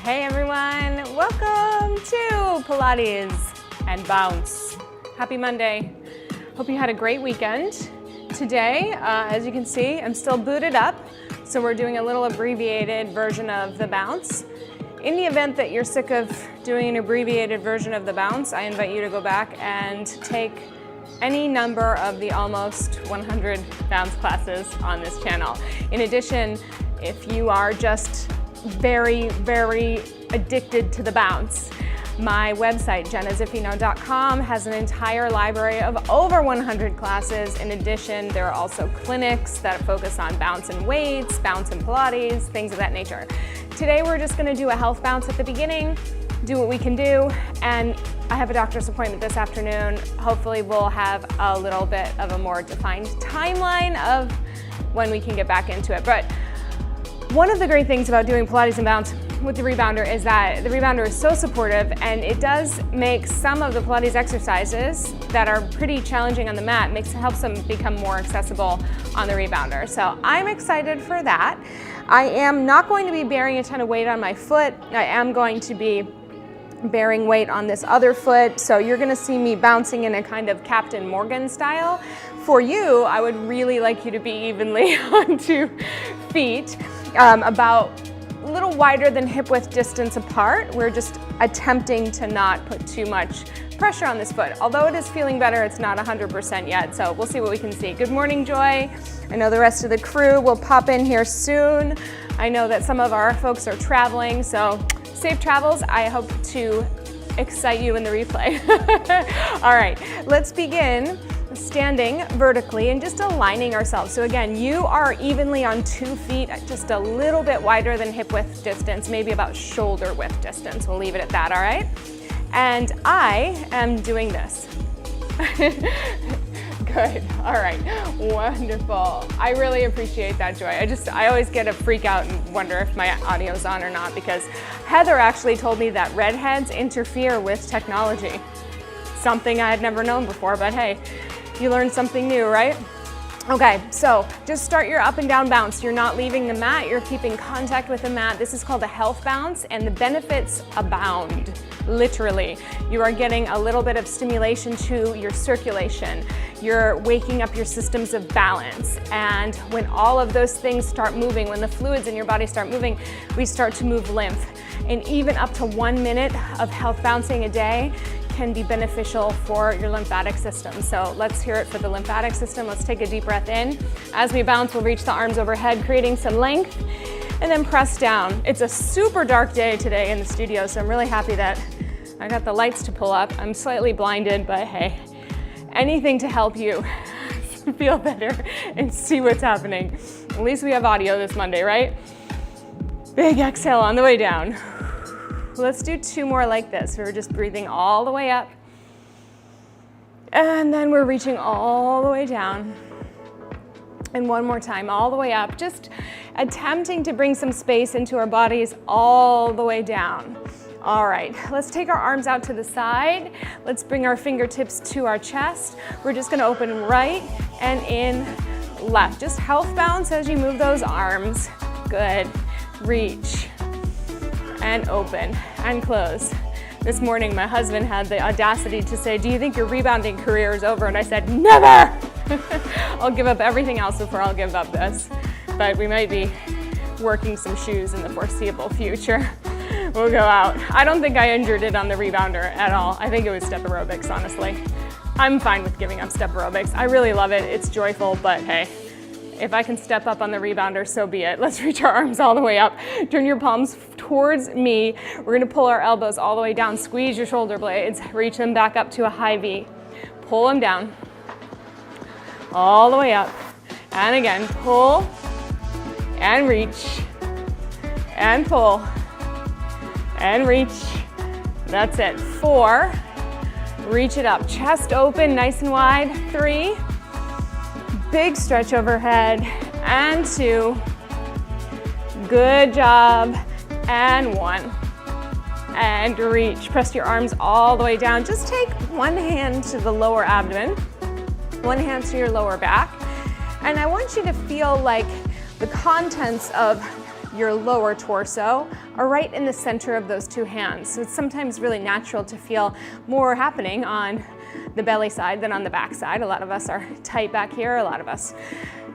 Hey everyone, welcome to Pilates and Bounce. Happy Monday. Hope you had a great weekend. Today, as you can see, I'm still booted up, so we're doing a little abbreviated version of the bounce. In the event that you're sick of doing an abbreviated version of the bounce, I invite you to go back and take any number of the almost 100 bounce classes on this channel. In addition, if you are just very, very addicted to the bounce, my website, Jenna-Zaffino.com, has an entire library of over 100 classes. In addition, there are also clinics that focus on bounce and weights, bounce and Pilates, things of that nature. Today, we're just gonna do a health bounce at the beginning, do what we can do, and I have a doctor's appointment this afternoon. Hopefully, we'll have a little bit of a more defined timeline of when we can get back into it. But one of the great things about doing Pilates and Bounce with the Rebounder is that the Rebounder is so supportive, and it does make some of the Pilates exercises that are pretty challenging on the mat, helps them become more accessible on the Rebounder. So I'm excited for that. I am not going to be bearing a ton of weight on my foot. I am going to be bearing weight on this other foot. So you're gonna see me bouncing in a kind of Captain Morgan style. For you, I would really like you to be evenly on 2 feet. About a little wider than hip width distance apart. We're just attempting to not put too much pressure on this foot. Although it is feeling better, it's not 100% yet, so we'll see what we can see. Good morning, Joy. I know the rest of the crew will pop in here soon. I know that some of our folks are traveling, so safe travels. I hope to excite you in the replay. All right, let's begin standing vertically and just aligning ourselves. So again, you are evenly on 2 feet, just a little bit wider than hip width distance, maybe about shoulder width distance. We'll leave it at that, all right? And I am doing this. Good, all right, wonderful. I really appreciate that, Joy. I always get a freak out and wonder if my audio's on or not, because Heather actually told me that redheads interfere with technology. Something I had never known before, but hey, you learn something new, right? Okay, so just start your up and down bounce. You're not leaving the mat, you're keeping contact with the mat. This is called a health bounce, and the benefits abound, literally. You are getting a little bit of stimulation to your circulation. You're waking up your systems of balance. And when all of those things start moving, when the fluids in your body start moving, we start to move lymph. And even up to 1 minute of health bouncing a day can be beneficial for your lymphatic system. So let's hear it for the lymphatic system. Let's take a deep breath in. As we bounce, we'll reach the arms overhead, creating some length, and then press down. It's a super dark day today in the studio, so I'm really happy that I got the lights to pull up. I'm slightly blinded, but hey, anything to help you feel better and see what's happening. At least we have audio this Monday, right? Big exhale on the way down. Let's do 2 more like this. We're just breathing all the way up. And then we're reaching all the way down. And one more time, all the way up. Just attempting to bring some space into our bodies all the way down. All right, let's take our arms out to the side. Let's bring our fingertips to our chest. We're just gonna open right and in left. Just health bounce as you move those arms. Good, reach. And open and close. This morning, my husband had the audacity to say, "Do you think your rebounding career is over?" And I said, "Never!" I'll give up everything else before I'll give up this. But we might be working some shoes in the foreseeable future. We'll go out. I don't think I injured it on the Rebounder at all. I think it was step aerobics, honestly. I'm fine with giving up step aerobics. I really love it. It's joyful, but hey, if I can step up on the Rebounder, so be it. Let's reach our arms all the way up. Turn your palms towards me. We're gonna pull our elbows all the way down. Squeeze your shoulder blades. Reach them back up to a high V. Pull them down. All the way up. And again, pull and reach. And pull and reach. That's it. 4. Reach it up. Chest open, nice and wide. 3. Big stretch overhead, and 2. Good job, and 1. And reach. Press your arms all the way down. Just take one hand to the lower abdomen, one hand to your lower back, and I want you to feel like the contents of your lower torso are right in the center of those two hands. So it's sometimes really natural to feel more happening on the belly side than on the back side. A lot of us are tight back here. A lot of us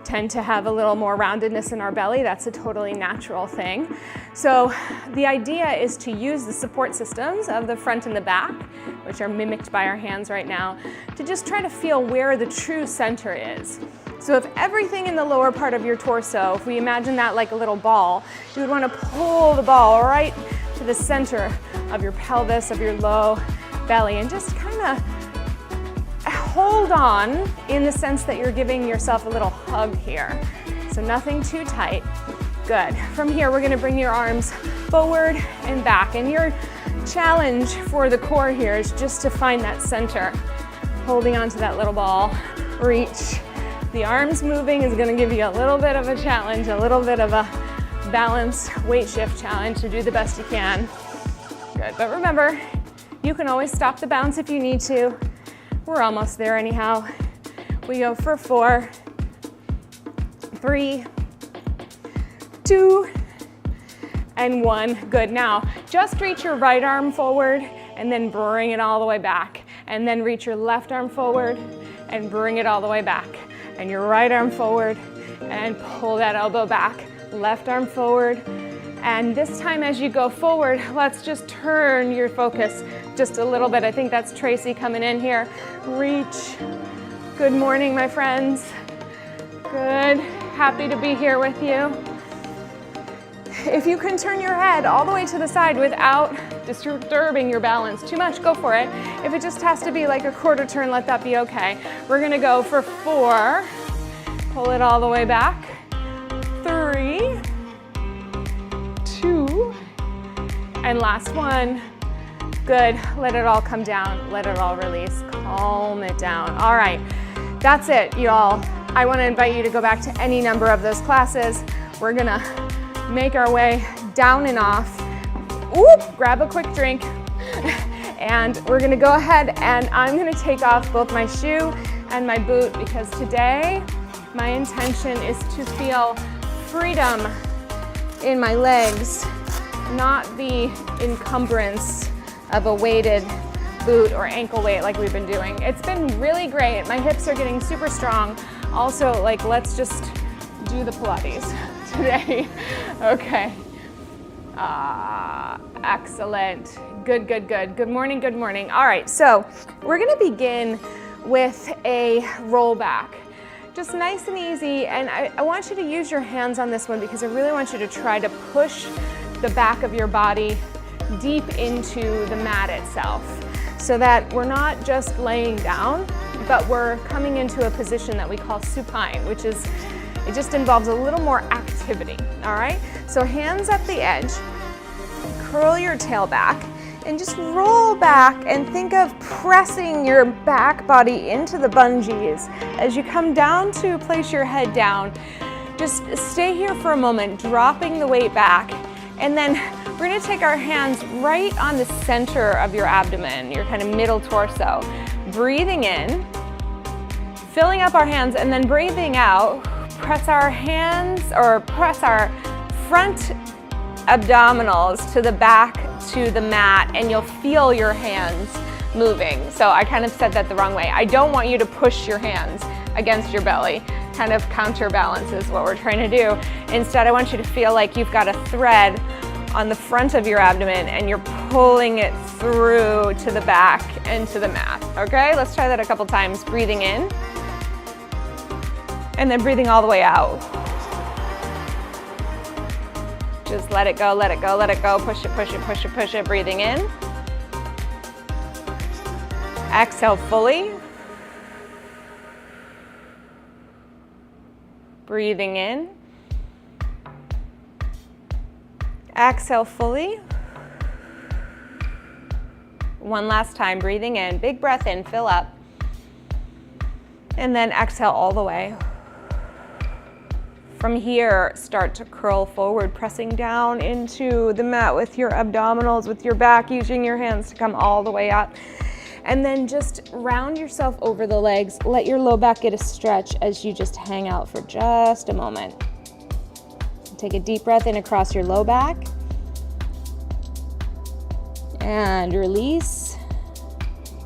tend to have a little more roundedness in our belly. That's a totally natural thing. So the idea is to use the support systems of the front and the back, which are mimicked by our hands right now, to just try to feel where the true center is. So if everything in the lower part of your torso, if we imagine that like a little ball, you would want to pull the ball right to the center of your pelvis, of your low belly, and just kind of hold on in the sense that you're giving yourself a little hug here. So nothing too tight. Good. From here, we're going to bring your arms forward and back. And your challenge for the core here is just to find that center. Holding onto that little ball. Reach. The arms moving is going to give you a little bit of a challenge, a little bit of a balance weight shift challenge to do the best you can. Good. But remember, you can always stop the bounce if you need to. We're almost there anyhow. We go for 4, 3, 2, and 1. Good. Now, just reach your right arm forward and then bring it all the way back. And then reach your left arm forward and bring it all the way back. And your right arm forward and pull that elbow back. Left arm forward. And this time as you go forward, let's just turn your focus just a little bit. I think that's Tracy coming in here. Reach. Good morning, my friends. Good. Happy to be here with you. If you can turn your head all the way to the side without disturbing your balance too much, go for it. If it just has to be like a quarter turn, let that be okay. We're gonna go for 4. Pull it all the way back. 3, 2, and last one. Good. Let it all come down. Let it all release. Calm it down. All right. That's it, y'all. I want to invite you to go back to any number of those classes. We're going to make our way down and off. Oop, grab a quick drink. And we're going to go ahead and I'm going to take off both my shoe and my boot because today my intention is to feel freedom in my legs, not the encumbrance of a weighted boot or ankle weight like we've been doing. It's been really great. My hips are getting super strong. Also, like, let's just do the Pilates today. Okay. Excellent. Good, good, good. Good morning, good morning. All right, so we're gonna begin with a roll back. Just nice and easy, and I want you to use your hands on this one because I really want you to try to push the back of your body deep into the mat itself so that we're not just laying down, but we're coming into a position that we call supine, which is, it just involves a little more activity, all right? So hands at the edge, curl your tail back, and just roll back and think of pressing your back body into the bungees. As you come down to place your head down, just stay here for a moment, dropping the weight back, and then we're gonna take our hands right on the center of your abdomen, your kind of middle torso. Breathing in, filling up our hands, and then breathing out, press our hands or press our front abdominals to the back to the mat, and you'll feel your hands moving. So I kind of said that the wrong way. I don't want you to push your hands against your belly, kind of counterbalance is what we're trying to do. Instead, I want you to feel like you've got a thread on the front of your abdomen and you're pulling it through to the back and to the mat. Okay, let's try that a couple times. Breathing in and then breathing all the way out. Just let it go, let it go, let it go. Push it, push it, push it, push it. Breathing in. Exhale fully. Breathing in. Exhale fully. One last time, breathing in. Big breath in, fill up. And then exhale all the way. From here, start to curl forward, pressing down into the mat with your abdominals, with your back, using your hands to come all the way up. And then just round yourself over the legs. Let your low back get a stretch as you just hang out for just a moment. Take a deep breath in across your low back. And release.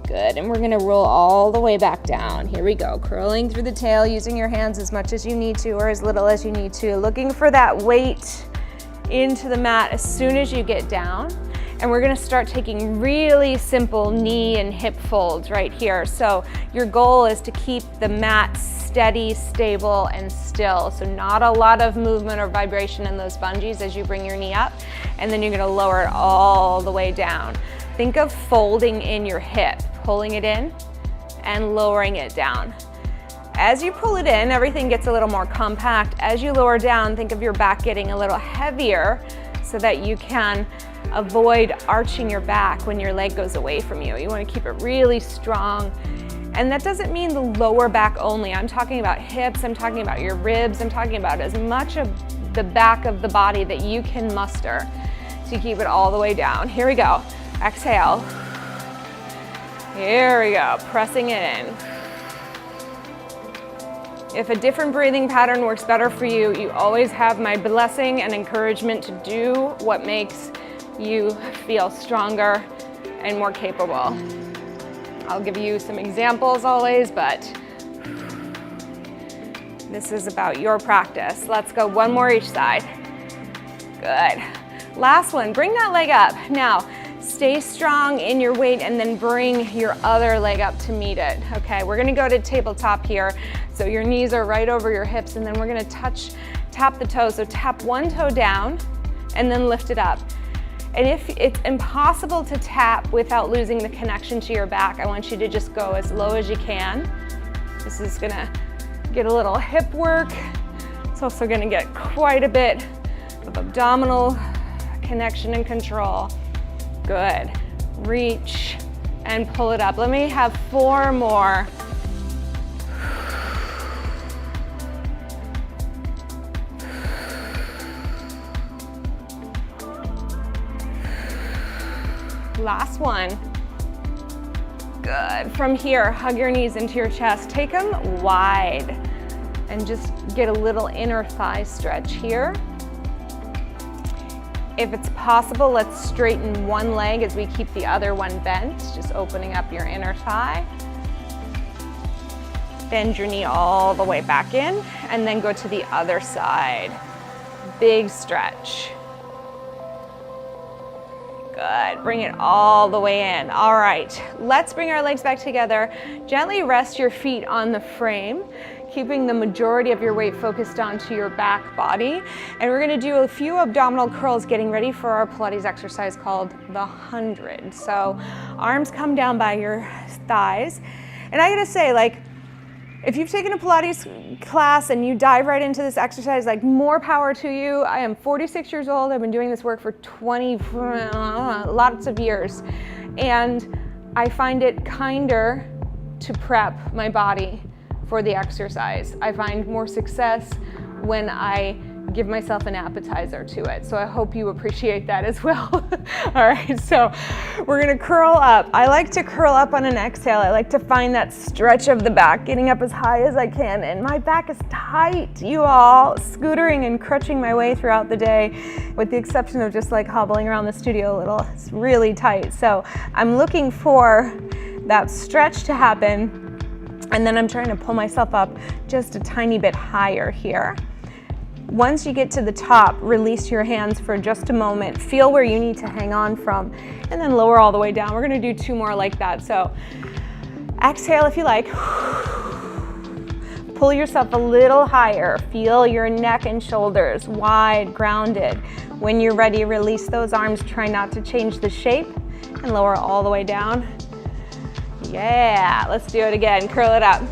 Good, and we're gonna roll all the way back down. Here we go, curling through the tail, using your hands as much as you need to or as little as you need to. Looking for that weight into the mat as soon as you get down. And we're gonna start taking really simple knee and hip folds right here. So your goal is to keep the mat steady, stable, and still. So not a lot of movement or vibration in those bungees as you bring your knee up, and then you're gonna lower it all the way down. Think of folding in your hip, pulling it in and lowering it down. As you pull it in, everything gets a little more compact. As you lower down, think of your back getting a little heavier so that you can avoid arching your back when your leg goes away from you. You want to keep it really strong. And that doesn't mean the lower back only. I'm talking about hips, I'm talking about your ribs, I'm talking about as much of the back of the body that you can muster to keep it all the way down. Here we go. Exhale. Here we go, pressing it in. If a different breathing pattern works better for you, you always have my blessing and encouragement to do what makes you feel stronger and more capable. I'll give you some examples always, but this is about your practice. Let's go one more each side. Good. Last one, bring that leg up. Now, stay strong in your weight and then bring your other leg up to meet it. Okay, we're gonna go to tabletop here. So your knees are right over your hips, and then we're gonna tap the toes. So tap one toe down and then lift it up. And if it's impossible to tap without losing the connection to your back, I want you to just go as low as you can. This is gonna get a little hip work. It's also gonna get quite a bit of abdominal connection and control. Good. Reach and pull it up. Let me have 4 more. Last one. Good. From here, hug your knees into your chest. Take them wide and just get a little inner thigh stretch here. If it's possible, let's straighten one leg as we keep the other one bent, just opening up your inner thigh. Bend your knee all the way back in, and then go to the other side. Big stretch. Good, bring it all the way in. All right, let's bring our legs back together. Gently rest your feet on the frame, keeping the majority of your weight focused onto your back body. And we're gonna do a few abdominal curls, getting ready for our Pilates exercise called the 100. So arms come down by your thighs. And I gotta say, like, if you've taken a Pilates class and you dive right into this exercise, like, more power to you. I am 46 years old. I've been doing this work for lots of years. And I find it kinder to prep my body for the exercise. I find more success when I give myself an appetizer to it. So I hope you appreciate that as well. All right, so we're gonna curl up. I like to curl up on an exhale. I like to find that stretch of the back, getting up as high as I can. And my back is tight, you all, scootering and crutching my way throughout the day, with the exception of just like hobbling around the studio a little. It's really tight. So I'm looking for that stretch to happen. And then I'm trying to pull myself up just a tiny bit higher here. Once you get to the top, release your hands for just a moment. Feel where you need to hang on from, and then lower all the way down. We're gonna do 2 more like that. So exhale if you like. Pull yourself a little higher. Feel your neck and shoulders wide, grounded. When you're ready, release those arms. Try not to change the shape, and lower all the way down. Yeah, let's do it again. Curl it up.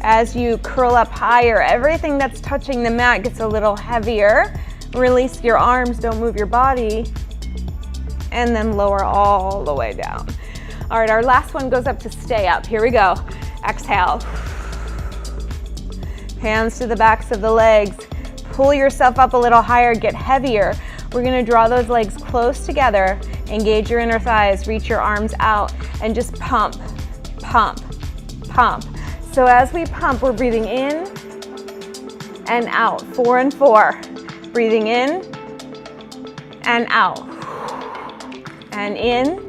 As you curl up higher, everything that's touching the mat gets a little heavier. Release your arms, don't move your body, and then lower all the way down. All right, our last one goes up to stay up. Here we go. Exhale. Hands to the backs of the legs. Pull yourself up a little higher, get heavier. We're gonna draw those legs close together, engage your inner thighs, reach your arms out, and just pump, pump, pump. So as we pump, we're breathing in and out. 4 and 4. Breathing in and out. And in.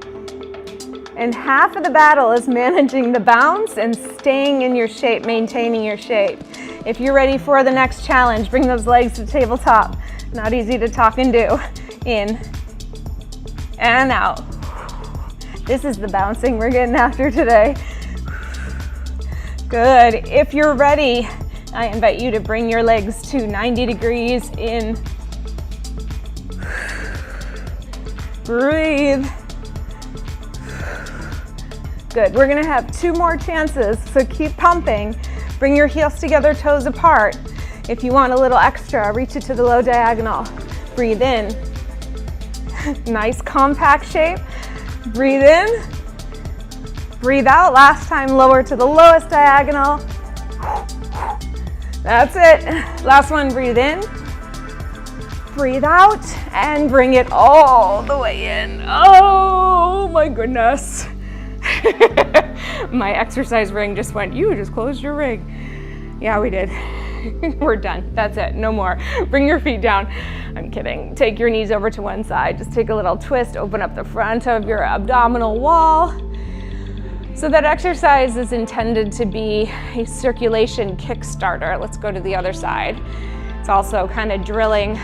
And half of the battle is managing the bounce and staying in your shape, maintaining your shape. If you're ready for the next challenge, bring those legs to tabletop. Not easy to talk and do. In and out. This is the bouncing we're getting after today. Good. If you're ready, I invite you to bring your legs to 90 degrees in. Breathe. Good. We're gonna have 2 more chances, so keep pumping. Bring your heels together, toes apart. If you want a little extra, reach it to the low diagonal. Breathe in. Nice compact shape. Breathe in. Breathe out. Last time, lower to the lowest diagonal. That's it. Last one, breathe in. Breathe out and bring it all the way in. Oh my goodness. My exercise ring just went, you just closed your ring. Yeah, we did. We're done. That's it. No more. Bring your feet down. I'm kidding. Take your knees over to one side. Just take a little twist. Open up the front of your abdominal wall. So that exercise is intended to be a circulation kickstarter. Let's go to the other side. It's also kind of drilling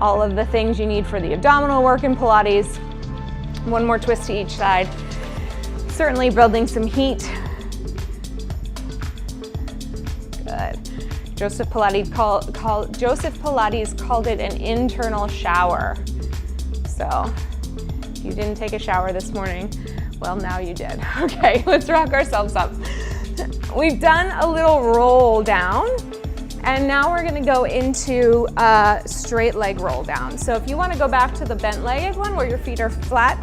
all of the things you need for the abdominal work in Pilates. One more twist to each side. Certainly building some heat. Good. Joseph Pilates called it an internal shower. So if you didn't take a shower this morning, well, now you did. Okay, let's rock ourselves up. We've done a little roll down, and now we're gonna go into a straight leg roll down. So if you wanna go back to the bent legged one where your feet are flat,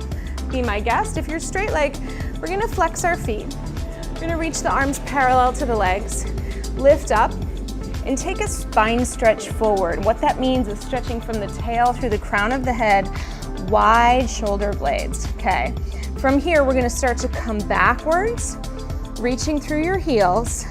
be my guest. If you're straight leg, we're gonna flex our feet. We're gonna reach the arms parallel to the legs, lift up, and take a spine stretch forward. What that means is stretching from the tail through the crown of the head, wide shoulder blades, okay? From here, we're gonna start to come backwards, reaching through your heels,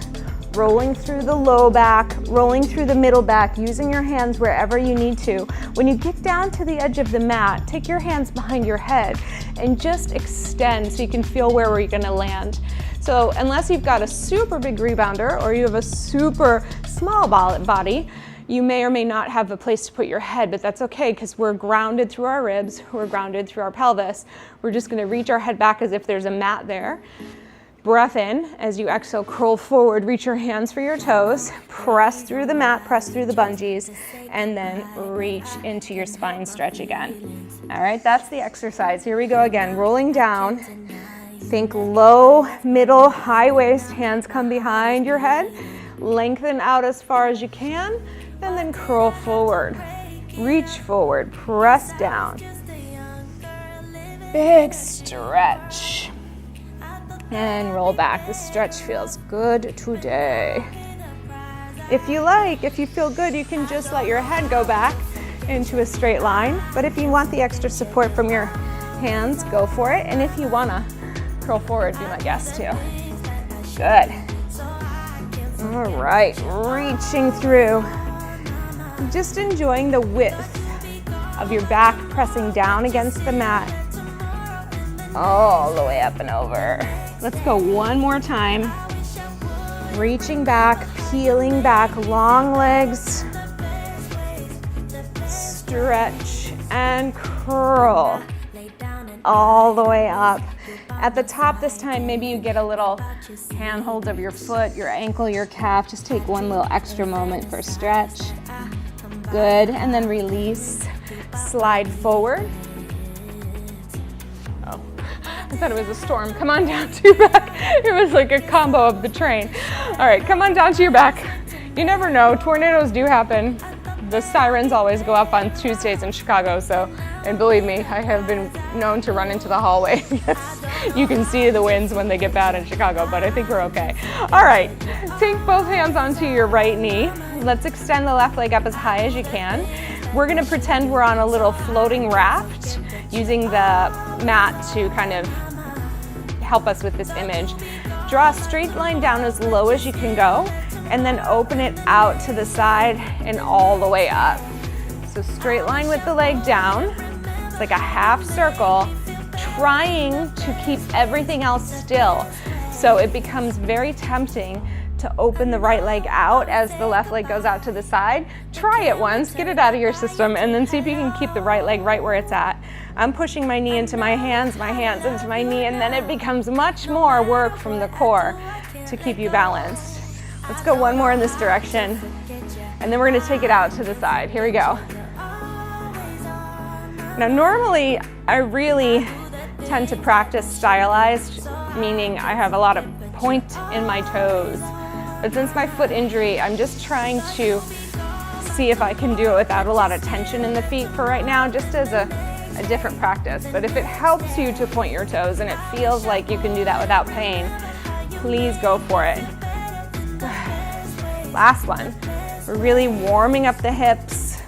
rolling through the low back, rolling through the middle back, using your hands wherever you need to. When you get down to the edge of the mat, take your hands behind your head and just extend so you can feel where you're gonna land. So unless you've got a super big rebounder or you have a super small body, you may or may not have a place to put your head, but that's okay because we're grounded through our ribs, we're grounded through our pelvis. We're just gonna reach our head back as if there's a mat there. Breath in. As you exhale, curl forward, reach your hands for your toes, press through the mat, press through the bungees, and then reach into your spine stretch again. All right, that's the exercise. Here we go again, rolling down. Think low, middle, high waist, hands come behind your head. Lengthen out as far as you can, and then curl forward. Reach forward, press down. Big stretch. And roll back. The stretch feels good today. If you like, if you feel good, you can just let your head go back into a straight line. But if you want the extra support from your hands, go for it. And if you wanna curl forward, be my guest too. Good. All right, reaching through. Just enjoying the width of your back pressing down against the mat. All the way up and over. Let's go one more time. Reaching back, peeling back, long legs. Stretch and curl. All the way up. At the top this time, maybe you get a little handhold of your foot, your ankle, your calf. Just take one little extra moment for stretch. Good, and then release. Slide forward. I thought it was a storm. Come on down to your back. It was like a combo of the train. All right, come on down to your back. You never know, tornadoes do happen. The sirens always go up on Tuesdays in Chicago, and believe me, I have been known to run into the hallway. You can see the winds when they get bad in Chicago, but I think we're okay. All right, take both hands onto your right knee. Let's extend the left leg up as high as you can. We're gonna pretend we're on a little floating raft, using the mat to kind of help us with this image. Draw a straight line down as low as you can go, and then open it out to the side and all the way up. So straight line with the leg down. It's like a half circle, trying to keep everything else still. So it becomes very tempting to open the right leg out as the left leg goes out to the side. Try it once, get it out of your system, and then see if you can keep the right leg right where it's at. I'm pushing my knee into my hands into my knee, and then it becomes much more work from the core to keep you balanced. Let's go one more in this direction, and then we're gonna take it out to the side. Here we go. Now normally, I really tend to practice stylized, meaning I have a lot of point in my toes. But since my foot injury, I'm just trying to see if I can do it without a lot of tension in the feet for right now, just as a different practice. But if it helps you to point your toes and it feels like you can do that without pain, please go for it. Last one. We're really warming up the hips,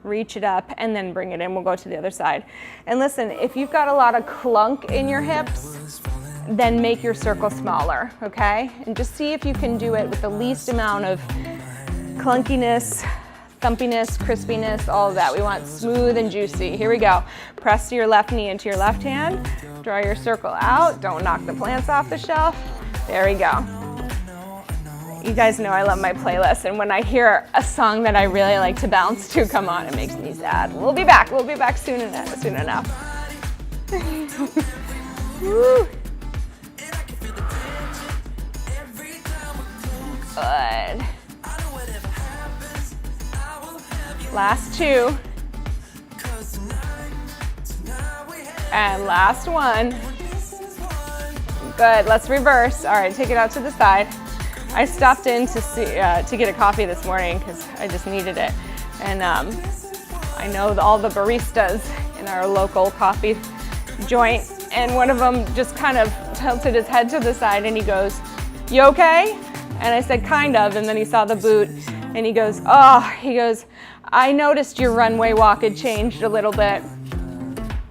reach it up, and then bring it in. We'll go to the other side. And listen, if you've got a lot of clunk in your hips, then make your circle smaller, okay? And just see if you can do it with the least amount of clunkiness, thumpiness, crispiness, all of that. We want smooth and juicy. Here we go. Press your left knee into your left hand. Draw your circle out. Don't knock the plants off the shelf. There we go. You guys know I love my playlist, and when I hear a song that I really like to bounce to come on, it makes me sad. We'll be back. We'll be back soon enough. Woo. Good. Last two. And last one. Good, let's reverse. All right, take it out to the side. I stopped in to get a coffee this morning because I just needed it. And I know all the baristas in our local coffee joint, and one of them just kind of tilted his head to the side and he goes, "You okay?" And I said, "Kind of," and then he saw the boot and he goes, "I noticed your runway walk had changed a little bit."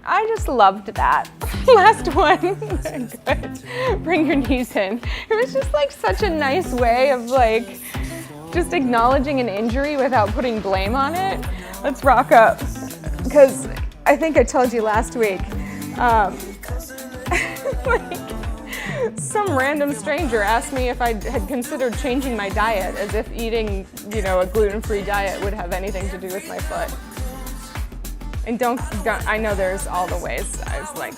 I just loved that. Last one. Good. Bring your knees in. It was just like such a nice way of like just acknowledging an injury without putting blame on it. Let's rock up. Because I think I told you last week, like, some random stranger asked me if I had considered changing my diet, as if eating, a gluten-free diet would have anything to do with my foot. And don't, I know there's all the ways. I was like,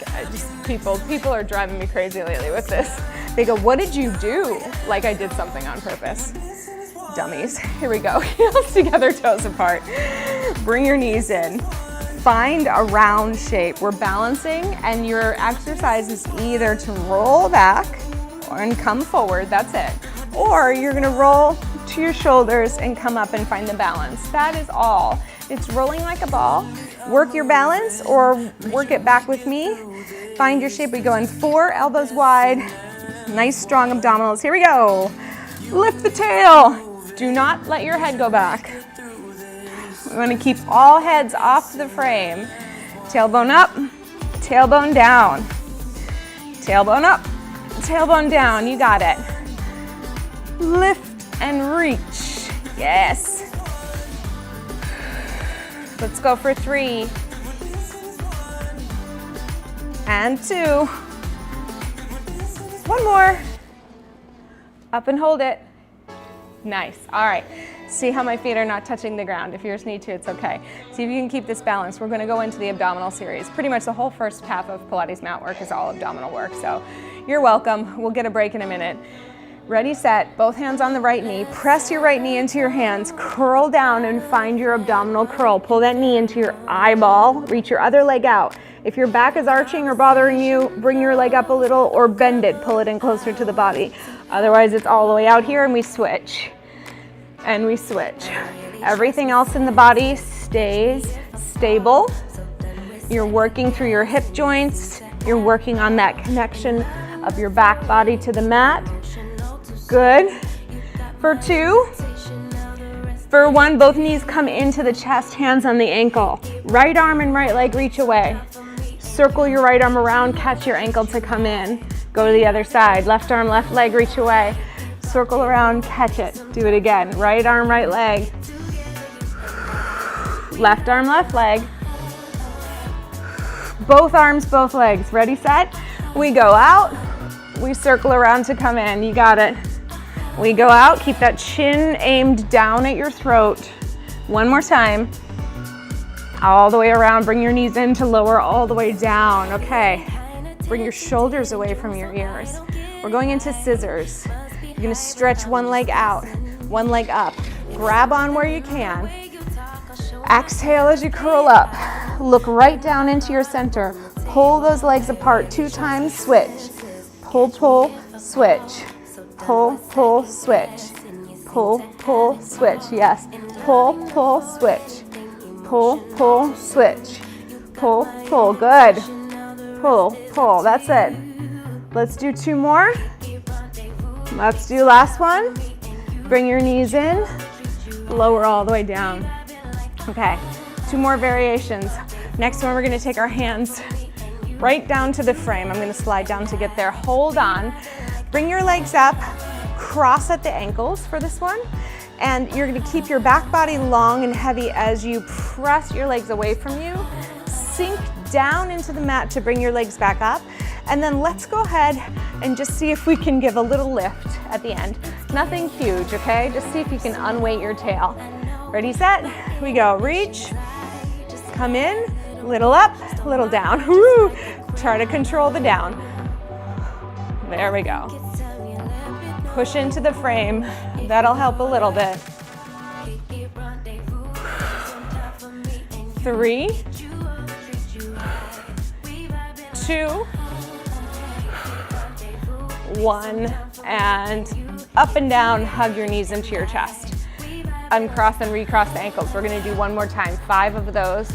people are driving me crazy lately with this. They go, "What did you do?" Like I did something on purpose. Dummies. Here we go. Heels together, toes apart. Bring your knees in. Find a round shape. We're balancing, and your exercise is either to roll back and come forward, that's it. Or you're gonna roll to your shoulders and come up and find the balance. That is all. It's rolling like a ball. Work your balance or work it back with me. Find your shape. We go in 4, elbows wide. Nice strong abdominals. Here we go. Lift the tail. Do not let your head go back. We want to keep all heads off the frame. Tailbone up, tailbone down. Tailbone up, tailbone down. You got it. Lift and reach. Yes. Let's go for 3. And 2. One more. Up and hold it. Nice. All right. See how my feet are not touching the ground. If yours need to, it's okay. See if you can keep this balance. We're going to go into the abdominal series. Pretty much the whole first half of Pilates mat work is all abdominal work. So you're welcome. We'll get a break in a minute. Ready, set, both hands on the right knee. Press your right knee into your hands. Curl down and find your abdominal curl. Pull that knee into your eyeball. Reach your other leg out. If your back is arching or bothering you, bring your leg up a little or bend it. Pull it in closer to the body. Otherwise, it's all the way out here and we switch. And we switch. Everything else in the body stays stable. You're working through your hip joints. You're working on that connection of your back body to the mat. Good. For 2. For 1, both knees come into the chest, hands on the ankle. Right arm and right leg reach away. Circle your right arm around, catch your ankle to come in. Go to the other side. Left arm, left leg reach away. circle around, catch it. Do it again. Right arm, right leg. Left arm, left leg. Both arms, both legs. Ready, set? We go out. We circle around to come in. You got it. We go out. Keep that chin aimed down at your throat. One more time. All the way around. Bring your knees in to lower all the way down. Okay. Bring your shoulders away from your ears. We're going into scissors. You're gonna stretch one leg out, one leg up. Grab on where you can. Exhale as you curl up. Look right down into your center. Pull those legs apart 2 times, switch. Pull, pull, switch. Pull, pull, switch. Pull, pull, switch. Yes. Pull, pull, switch. Pull, pull, switch. Pull, pull. Good. Pull, pull. That's it. Let's do 2 more. Let's do last one. Bring your knees in. Lower all the way down. Okay. 2 more variations. Next one, we're going to take our hands right down to the frame. I'm going to slide down to get there. Hold on. Bring your legs up. Cross at the ankles for this one. And you're going to keep your back body long and heavy as you press your legs away from you. Sink down into the mat to bring your legs back up. And then let's go ahead and just see if we can give a little lift at the end. Nothing huge, okay? Just see if you can unweight your tail. Ready, set? We go. Reach. Come in. Little up, little down. Woo! Try to control the down. There we go. Push into the frame. That'll help a little bit. 3, 2, 1, and up and down. Hug your knees into your chest. Uncross and recross the ankles. We're going to do one more time. 5 of those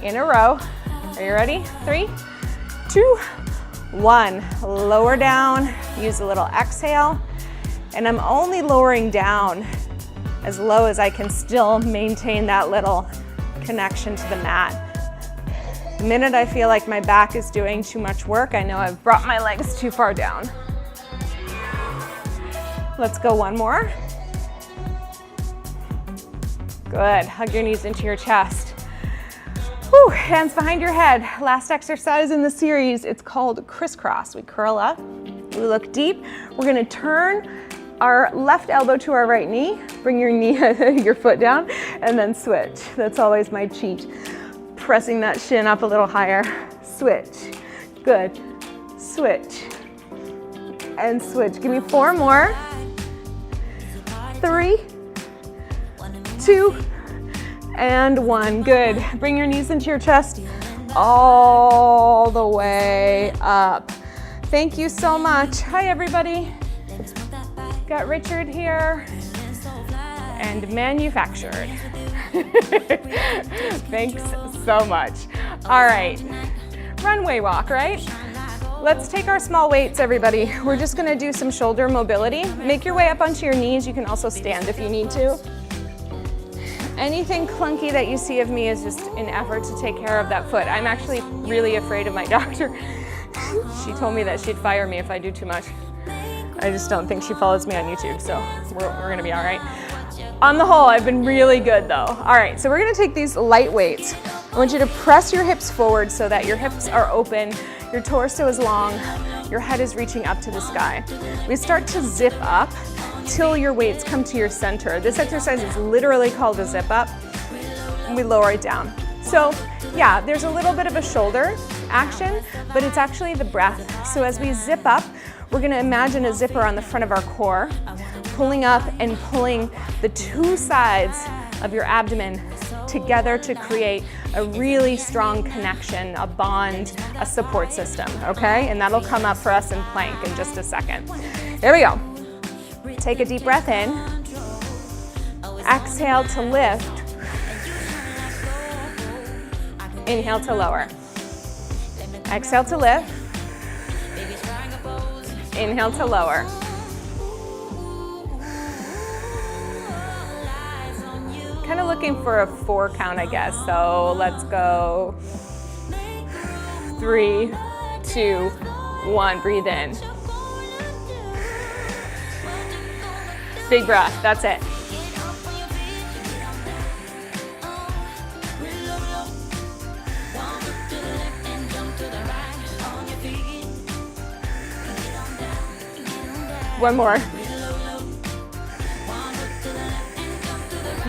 in a row. Are you ready? 3, 2, 1. Lower down. Use a little exhale. And I'm only lowering down as low as I can still maintain that little connection to the mat. The minute I feel like my back is doing too much work, I know I've brought my legs too far down. Let's go one more. Good. Hug your knees into your chest. Whew. Hands behind your head. Last exercise in the series. It's called crisscross. We curl up. We look deep. We're going to turn our left elbow to our right knee. Bring your knee, your foot down, and then switch. That's always my cheat. Pressing that shin up a little higher. Switch. Good. Switch. And switch. Give me 4 more. 3, 2, and 1. Good. Bring your knees into your chest all the way up. Thank you so much. Hi, everybody. Got Richard here and manufactured. Thanks so much. All right, runway walk, right? Let's take our small weights, everybody. We're just gonna do some shoulder mobility. Make your way up onto your knees. You can also stand if you need to. Anything clunky that you see of me is just an effort to take care of that foot. I'm actually really afraid of my doctor. She told me that she'd fire me if I do too much. I just don't think she follows me on YouTube, so we're gonna be all right. On the whole, I've been really good though. All right, so we're gonna take these light weights. I want you to press your hips forward so that your hips are open, your torso is long, your head is reaching up to the sky. We start to zip up till your weights come to your center. This exercise is literally called a zip up, and we lower it down. So yeah, there's a little bit of a shoulder action, but it's actually the breath. So as we zip up, we're gonna imagine a zipper on the front of our core, pulling up and pulling the 2 sides of your abdomen together to create a really strong connection, a bond, a support system, okay? And that'll come up for us in plank in just a second. There we go. Take a deep breath in. Exhale to lift. Inhale to lower. Exhale to lift. Inhale to lower. Kind of looking for a 4 count, I guess. So let's go 3, 2, 1. Breathe in. Big breath, that's it. One more.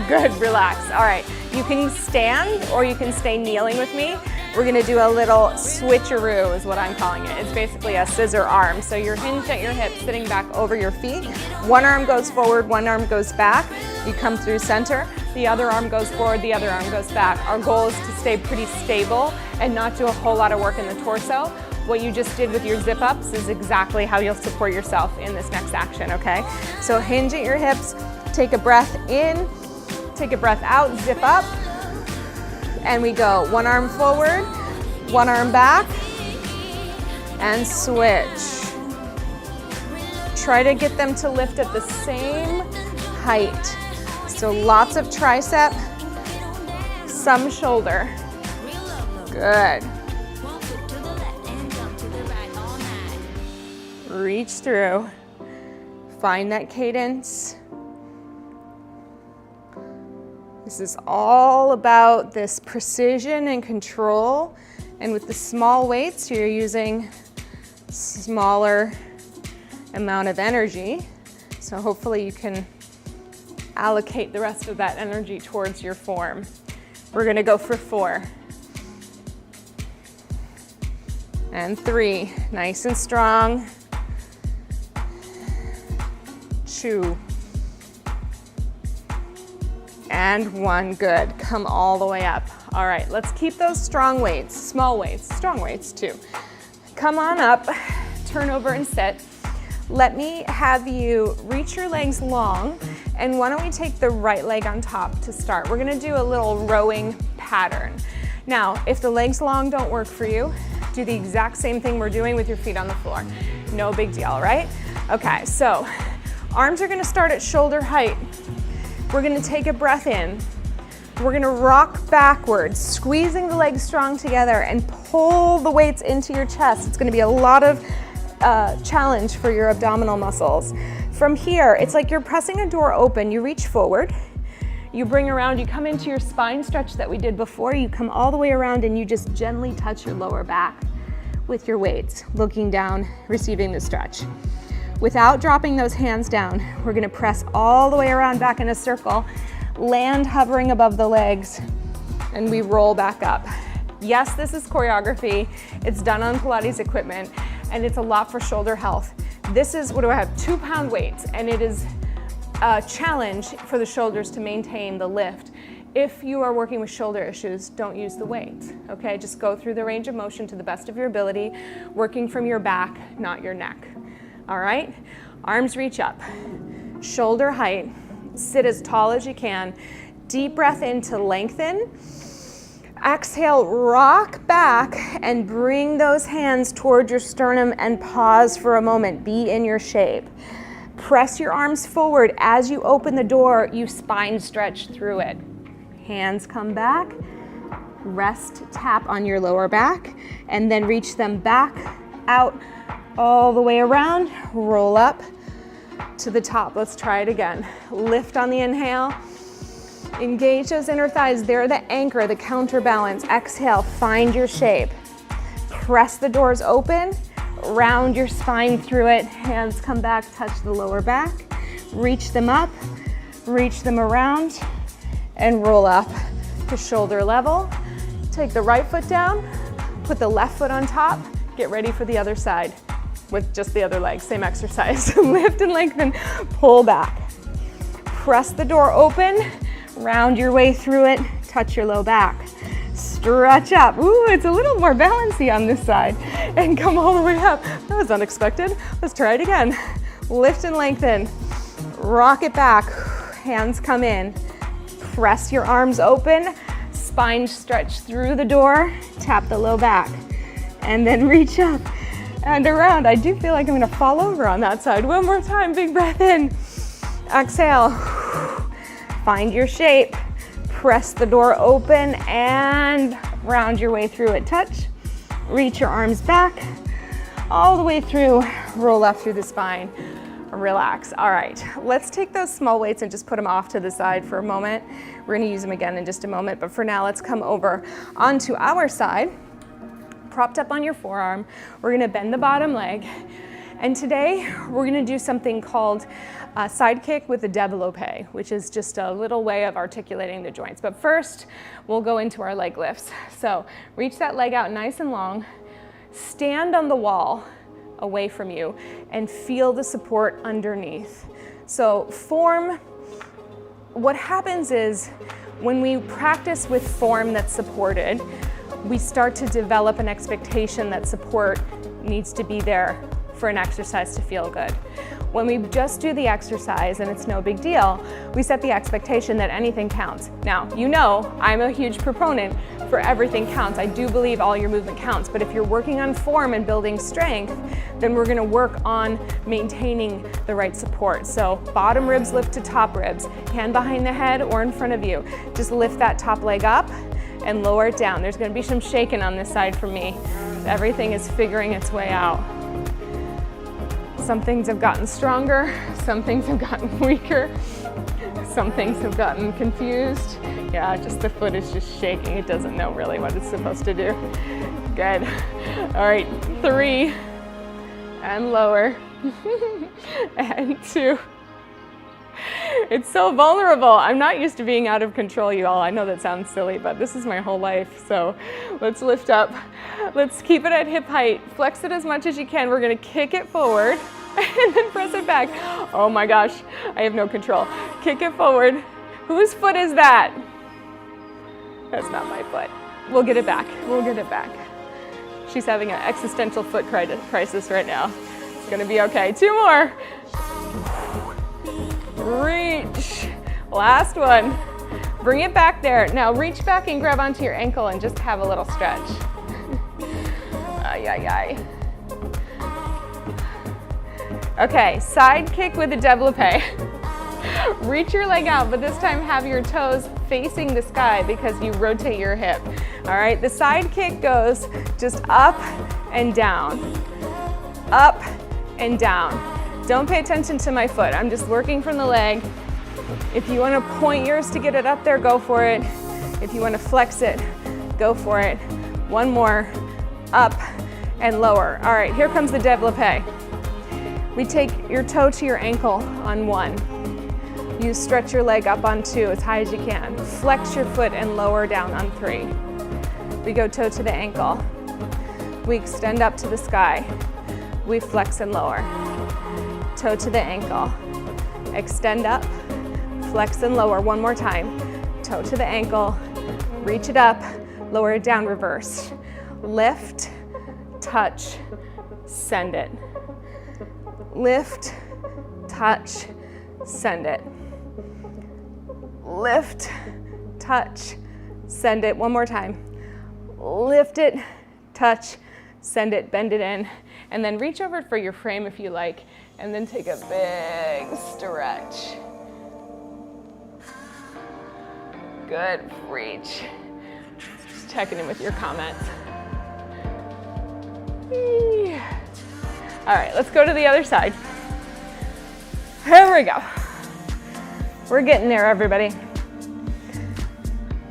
Good, relax. All right, you can stand or you can stay kneeling with me. We're gonna do a little switcheroo is what I'm calling it. It's basically a scissor arm. So you're hinged at your hips, sitting back over your feet. One arm goes forward, one arm goes back. You come through center. The other arm goes forward, the other arm goes back. Our goal is to stay pretty stable and not do a whole lot of work in the torso. What you just did with your zip ups is exactly how you'll support yourself in this next action, okay? So hinge at your hips, take a breath in, take a breath out, zip up, and we go. One arm forward, one arm back, and switch. Try to get them to lift at the same height. So lots of tricep, some shoulder. Good. Reach through, find that cadence. This is all about this precision and control, and with the small weights, you're using smaller amount of energy, so hopefully you can allocate the rest of that energy towards your form. We're gonna go for 4. And 3, nice and strong. 2. And 1, good. Come all the way up. All right, let's keep those strong weights, small weights, strong weights too. Come on up, turn over and sit. Let me have you reach your legs long, and why don't we take the right leg on top to start. We're gonna do a little rowing pattern. Now, if the legs long don't work for you, do the exact same thing we're doing with your feet on the floor. No big deal, right? Okay, so arms are gonna start at shoulder height. We're gonna take a breath in. We're gonna rock backwards, squeezing the legs strong together and pull the weights into your chest. It's gonna be a lot of challenge for your abdominal muscles. From here, it's like you're pressing a door open. You reach forward, you bring around, you come into your spine stretch that we did before. You come all the way around and you just gently touch your lower back with your weights, looking down, receiving the stretch. Without dropping those hands down, we're gonna press all the way around back in a circle, land hovering above the legs, and we roll back up. Yes, this is choreography. It's done on Pilates equipment, and it's a lot for shoulder health. This is, what do I have, 2-pound weights, and it is a challenge for the shoulders to maintain the lift. If you are working with shoulder issues, don't use the weights, okay? Just go through the range of motion to the best of your ability, working from your back, not your neck. All right, arms reach up, shoulder height, sit as tall as you can, deep breath in to lengthen, exhale, rock back and bring those hands towards your sternum and pause for a moment, be in your shape. Press your arms forward. As you open the door, you spine stretch through it. Hands come back, rest, tap on your lower back, and then reach them back out all the way around, roll up to the top. Let's try it again. Lift on the inhale, engage those inner thighs. They're the anchor, the counterbalance. Exhale, find your shape. Press the doors open, round your spine through it. Hands come back, touch the lower back, reach them up, reach them around, and roll up to shoulder level. Take the right foot down, put the left foot on top, get ready for the other side. With just the other leg, same exercise. Lift and lengthen, pull back. Press the door open, round your way through it, touch your low back. Stretch up. Ooh, it's a little more bouncy on this side. And come all the way up. That was unexpected. Let's try it again. Lift and lengthen, rock it back. Hands come in. Press your arms open, spine stretch through the door, tap the low back, and then reach up and around. I do feel like I'm gonna fall over on that side. One more time, big breath in. Exhale, find your shape. Press the door open and round your way through it. Touch, reach your arms back, all the way through, roll up through the spine. relax. All right, let's take those small weights and just put them off to the side for a moment. We're gonna use them again in just a moment, but for now, let's come over onto our side, propped up on your forearm. We're gonna bend the bottom leg. And today, we're gonna do something called side kick with a développé, which is just a little way of articulating the joints. But first, we'll go into our leg lifts. So reach that leg out nice and long, stand on the wall away from you, and feel the support underneath. So form, what happens is when we practice with form that's supported, we start to develop an expectation that support needs to be there for an exercise to feel good. When we just do the exercise and it's no big deal, we set the expectation that anything counts. Now, you know, I'm a huge proponent for everything counts. I do believe all your movement counts, but if you're working on form and building strength, then we're gonna work on maintaining the right support. So bottom ribs lift to top ribs, hand behind the head or in front of you. Just lift that top leg up and lower it down. There's gonna be some shaking on this side for me. Everything is figuring its way out. Some things have gotten stronger, some things have gotten weaker, some things have gotten confused. Yeah, just the foot is just shaking. It doesn't know really what it's supposed to do. Good. All right, 3, and lower, and 2. It's so vulnerable. I'm not used to being out of control, you all. I know that sounds silly, but this is my whole life. So let's lift up. Let's keep it at hip height. Flex it as much as you can. We're gonna kick it forward and then press it back. Oh my gosh, I have no control. Kick it forward. Whose foot is that? That's not my foot. We'll get it back. We'll get it back. She's having an existential foot crisis right now. It's gonna be okay. 2 more. Reach. Last one. Bring it back there. Now reach back and grab onto your ankle and just have a little stretch. Ay, ay, ay. Okay, side kick with a développé. Reach your leg out, but this time have your toes facing the sky because you rotate your hip. All right, the side kick goes just up and down, up and down. Don't pay attention to my foot. I'm just working from the leg. If you want to point yours to get it up there, go for it. If you want to flex it, go for it. One more, up and lower. All right, here comes the développé. We take your toe to your ankle on 1. You stretch your leg up on 2 as high as you can. Flex your foot and lower down on 3. We go toe to the ankle. We extend up to the sky. We flex and lower. Toe to the ankle. Extend up, flex and lower. One more time. Toe to the ankle, reach it up, lower it down, reverse. Lift, touch, send it. Lift, touch, send it. Lift, touch, send it. One more time. Lift it, touch, send it, bend it in, and then reach over for your frame if you like, and then take a big stretch. Good, reach. Just checking in with your comments. All right, let's go to the other side. Here we go. We're getting there, everybody.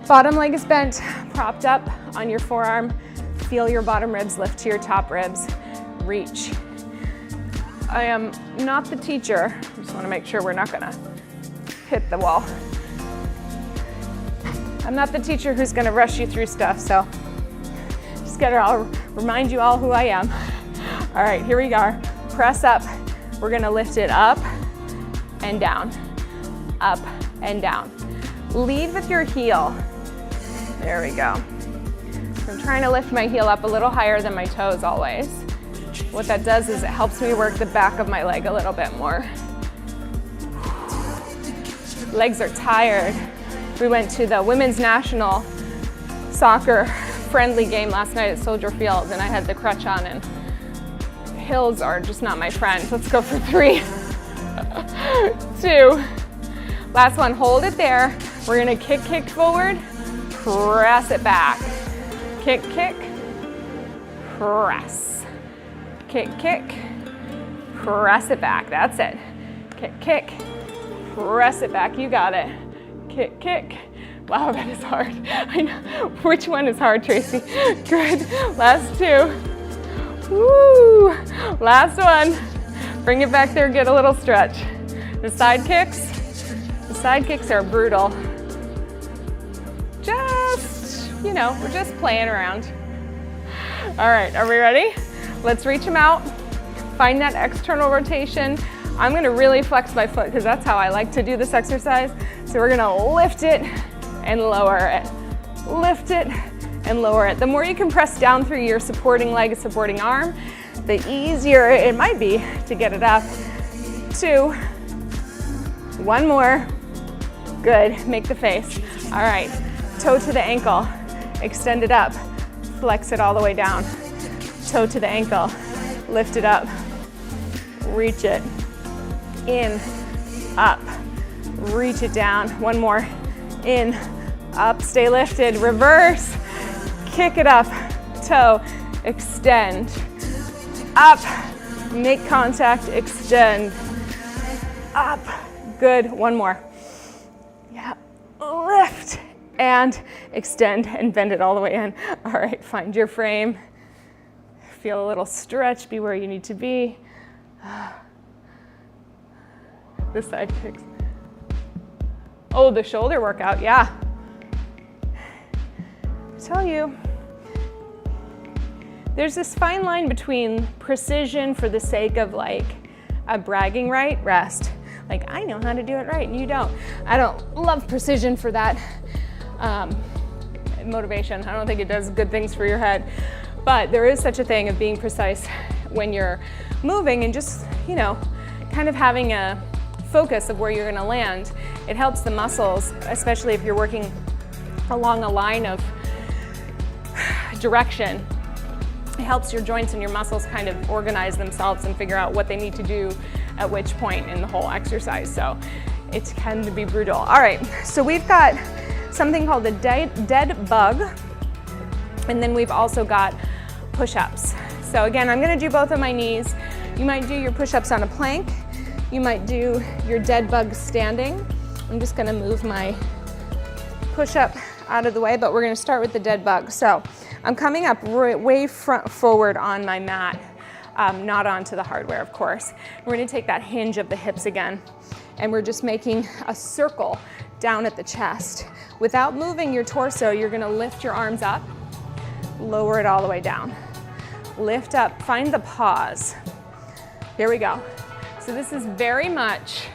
Bottom leg is bent, propped up on your forearm. Feel your bottom ribs lift to your top ribs. Reach. I am not the teacher. I just want to make sure we're not gonna hit the wall. I'm not the teacher who's gonna rush you through stuff, so just gotta remind you all who I am. All right, here we go. Press up. We're gonna lift it up and down, up and down. Lead with your heel. There we go. I'm trying to lift my heel up a little higher than my toes always. What that does is it helps me work the back of my leg a little bit more. Legs are tired. We went to the women's national soccer friendly game last night at Soldier Field, and I had the crutch on, and hills are just not my friend. Let's go for 3, 2. Last one, hold it there. We're gonna kick forward, press it back. Kick, press. Kick, press it back. That's it. Kick, kick. Press it back, you got it. Kick, kick. Wow, that is hard. I know. Which one is hard, Tracy? Good. Last two. Woo! Last one. Bring it back there, get a little stretch. The side kicks are brutal. Just, you know, we're just playing around. All right, are we ready? Let's reach them out. Find that external rotation. I'm gonna really flex my foot because that's how I like to do this exercise. So we're gonna lift it and lower it. Lift it and lower it. The more you can press down through your supporting leg, supporting arm, the easier it might be to get it up. 2, 1 more. Good, make the face. All right, toe to the ankle, extend it up, flex it all the way down. Toe to the ankle, lift it up, reach it, in, up, reach it down. 1 more, in, up, stay lifted, reverse, kick it up, toe, extend, up, make contact, extend, up, good. 1 more. Yeah, lift and extend and bend it all the way in. All right, find your frame. Feel a little stretch, be where you need to be. The side kicks. Oh, the shoulder workout, yeah. I tell you, there's this fine line between precision for the sake of like a bragging right, rest. Like, I know how to do it right and you don't. I don't love precision for that motivation. I don't think it does good things for your head. But there is such a thing of being precise when you're moving and just, you know, kind of having a focus of where you're gonna land. It helps the muscles, especially if you're working along a line of direction. It helps your joints and your muscles kind of organize themselves and figure out what they need to do at which point in the whole exercise. So it can be brutal. All right, so we've got something called the dead bug, and then we've also got push-ups. So again, I'm gonna do both of my knees. You might do your push-ups on a plank. You might do your dead bug standing. I'm just gonna move my push-up out of the way, but we're gonna start with the dead bug. So I'm coming up way forward on my mat, not onto the hardware, of course. We're gonna take that hinge of the hips again, and we're just making a circle down at the chest. Without moving your torso, you're gonna lift your arms up, lower it all the way down. Lift up, find the pause. Here we go. So this is very much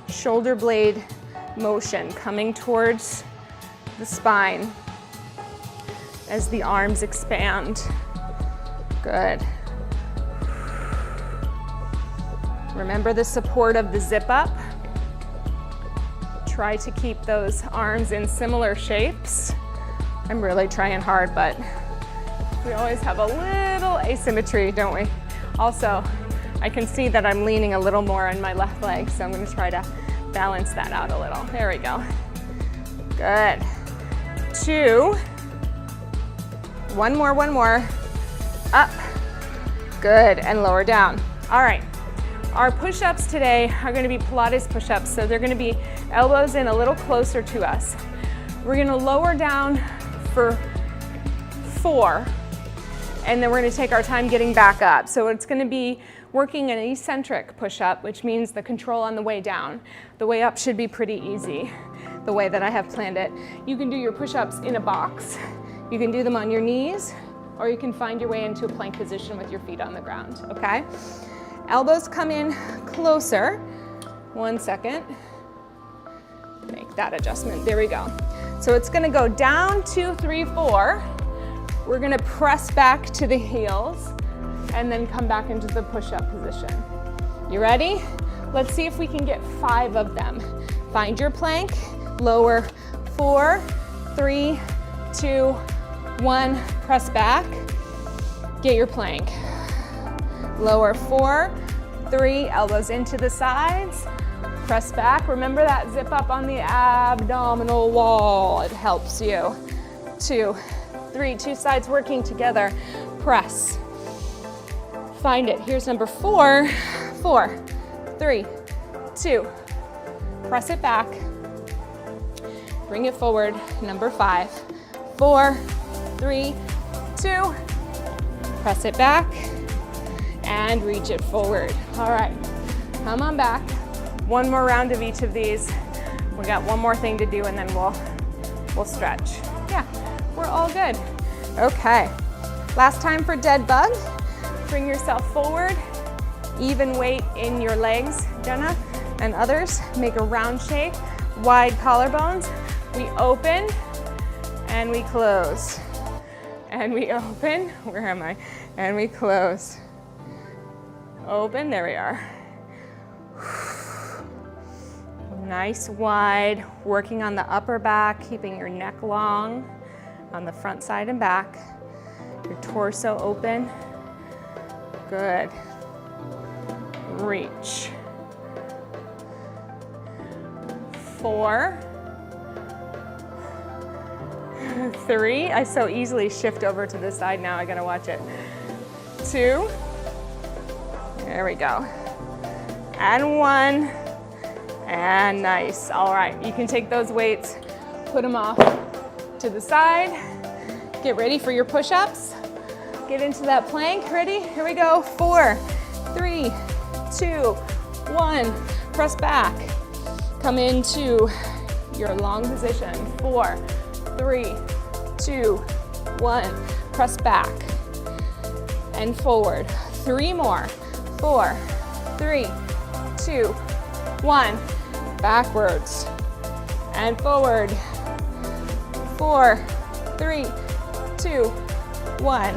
shoulder blade motion coming towards the spine as the arms expand. Good. Remember the support of the zip up. Try to keep those arms in similar shapes. I'm really trying hard, but we always have a little asymmetry, don't we? Also, I can see that I'm leaning a little more on my left leg, so I'm gonna try to balance that out a little. There we go. Good. 2. 1 more. Up. Good, and lower down. All right. Our push-ups today are gonna be Pilates push-ups, so they're gonna be elbows in a little closer to us. We're gonna lower down for 4, and then we're gonna take our time getting back up. So it's gonna be working an eccentric push-up, which means the control on the way down. The way up should be pretty easy, the way that I have planned it. You can do your push-ups in a box. You can do them on your knees, or you can find your way into a plank position with your feet on the ground, okay? Elbows come in closer. 1 second. Make that adjustment, there we go. So it's gonna go down, 2, 3, 4. We're gonna press back to the heels and then come back into the push-up position. You ready? Let's see if we can get 5 of them. Find your plank, lower, 4, 3, 2, 1, press back, get your plank. Lower, 4, 3, elbows into the sides, press back. Remember that zip up on the abdominal wall, it helps you. 2, 3, 2 sides working together, press. Find it, here's number 4, 4, 3, 2. Press it back. Bring it forward. Number 5, 4, 3, 2. Press it back and reach it forward. All right, come on back. One more round of each of these. We got one more thing to do and then we'll stretch. Yeah, we're all good. Okay, last time for dead bug. Bring yourself forward. Even weight in your legs, Jenna and others. Make a round shape, wide collarbones. We open and we close. And we open, where am I? And we close. Open, there we are. Nice wide, working on the upper back, keeping your neck long on the front side and back. Your torso open. Good. Reach. 4, 3. I so easily shift over to the side now, I gotta watch it. 2. There we go. And 1. And nice. All right, you can take those weights, put them off to the side. Get ready for your push-ups. Get into that plank. Ready? Here we go. 4, 3, 2, 1. Press back. Come into your long position. 4, 3, 2, 1. Press back and forward. 3 more. 4, 3, 2, 1. Backwards and forward. 4, 3, 2, 1.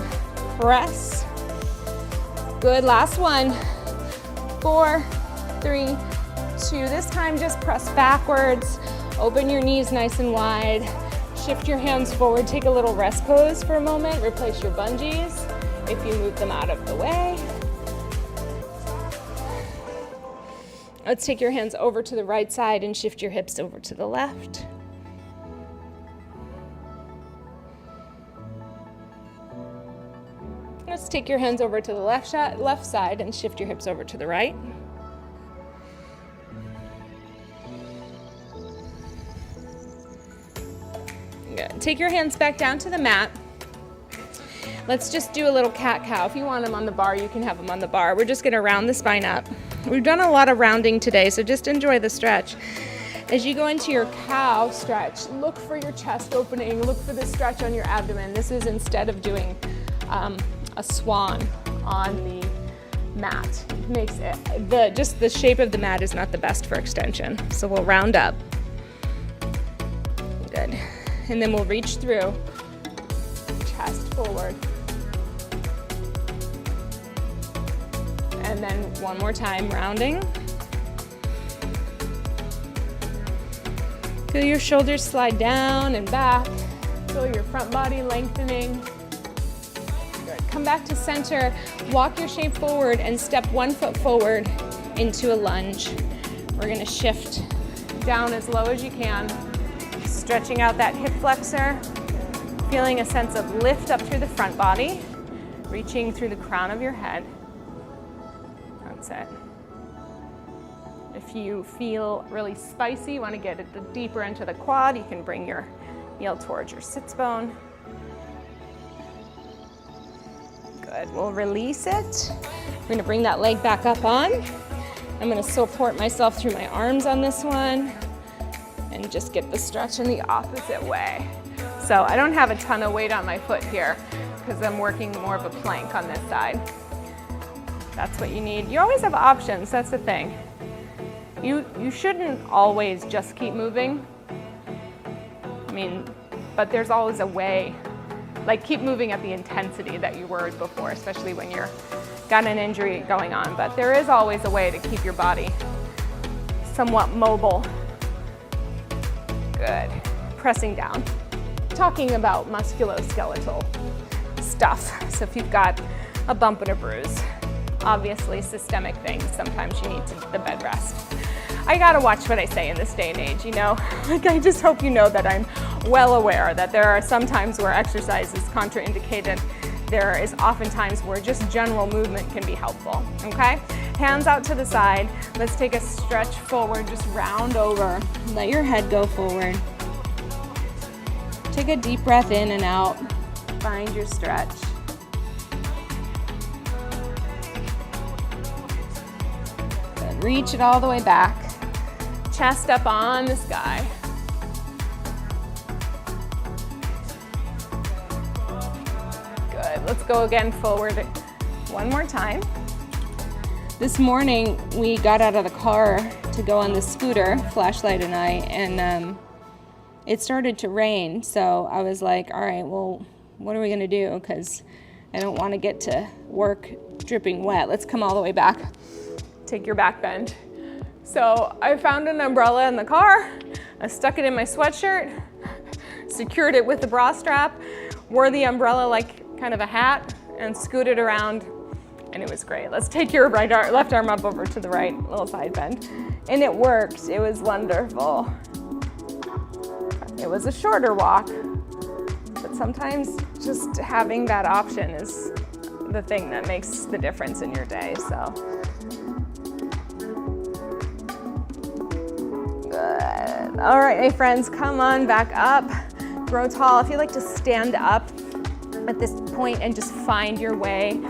Press. Good, last one. 4, 3, 2. This time just press backwards. Open your knees nice and wide. Shift your hands forward. Take a little rest pose for a moment. Replace your bungees if you move them out of the way. Let's take your hands over to the right side and shift your hips over to the left. Let's take your hands over to the left side and shift your hips over to the right. Good. Take your hands back down to the mat. Let's just do a little cat-cow. If you want them on the bar, you can have them on the bar. We're just gonna round the spine up. We've done a lot of rounding today, so just enjoy the stretch. As you go into your cow stretch, look for your chest opening, look for the stretch on your abdomen. This is instead of doing a swan on the mat. It makes it, just the shape of the mat is not the best for extension. So we'll round up. Good. And then we'll reach through, chest forward. And then one more time, rounding. Feel your shoulders slide down and back. Feel your front body lengthening. Good. Come back to center. Walk your shape forward and step 1 foot forward into a lunge. We're gonna shift down as low as you can. Stretching out that hip flexor. Feeling a sense of lift up through the front body. Reaching through the crown of your head. That's it. If you feel really spicy, you want to get it deeper into the quad, you can bring your heel towards your sits bone. Good, we'll release it. We're gonna bring that leg back up on. I'm gonna support myself through my arms on this one and just get the stretch in the opposite way. So I don't have a ton of weight on my foot here because I'm working more of a plank on this side. That's what you need. You always have options, that's the thing. You shouldn't always just keep moving. I mean, but there's always a way. Like keep moving at the intensity that you were before, especially when you're got an injury going on. But there is always a way to keep your body somewhat mobile. Good. Pressing down. Talking about musculoskeletal stuff. So if you've got a bump and a bruise, obviously systemic things, sometimes you need the bed rest. I gotta watch what I say in this day and age, you know? Like I just hope you know that I'm well aware that there are some times where exercise is contraindicated. There is often times where just general movement can be helpful, okay? Hands out to the side. Let's take a stretch forward, just round over. Let your head go forward. Take a deep breath in and out. Find your stretch. Good. Reach it all the way back. Chest up on the sky. Good. Let's go again forward one more time. This morning we got out of the car to go on the scooter, Flashlight and I, and it started to rain. So I was like, all right, well, what are we gonna do? Because I don't want to get to work dripping wet. Let's come all the way back. Take your back bend. So I found an umbrella in the car. I stuck it in my sweatshirt, secured it with the bra strap, wore the umbrella like kind of a hat, and scooted around, and it was great. Let's take your left arm up over to the right, little side bend. And it worked, it was wonderful. It was a shorter walk, but sometimes just having that option is the thing that makes the difference in your day, so. Good. All right, my friends, come on back up. Grow tall. If you like to stand up at this point and just find your way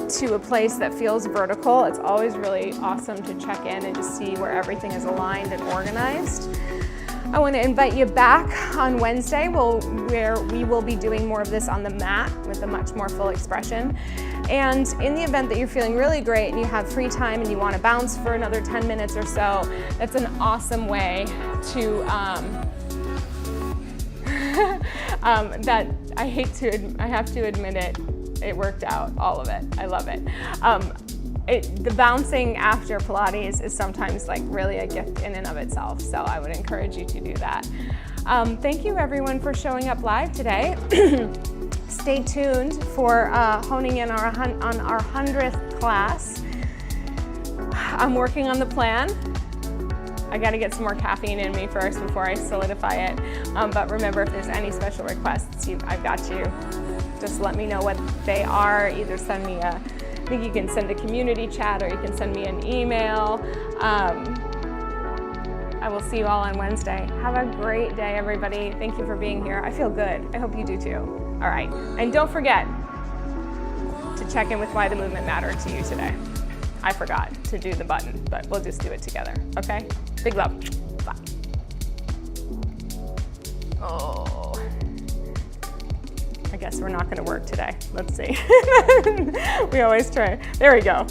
to a place that feels vertical, it's always really awesome to check in and just see where everything is aligned and organized. I want to invite you back on Wednesday where we will be doing more of this on the mat with a much more full expression. And in the event that you're feeling really great and you have free time and you want to bounce for another 10 minutes or so, that's an awesome way to that I have to admit it worked out, all of it. I love it. The bouncing after Pilates is sometimes like really a gift in and of itself, so I would encourage you to do that. Thank you everyone for showing up live today. Stay tuned for honing in on our 100th class. I'm working on the plan. I gotta get some more caffeine in me first before I solidify it. But remember, if there's any special requests, I've got you. Just let me know what they are. Either send me I think you can send a community chat or you can send me an email. I will see you all on Wednesday. Have a great day, everybody. Thank you for being here. I feel good. I hope you do too. All right, and don't forget to check in with why the movement mattered to you today. I forgot to do the button, but we'll just do it together, okay? Big love. Bye. Oh, I guess we're not gonna work today. Let's see. We always try. There we go.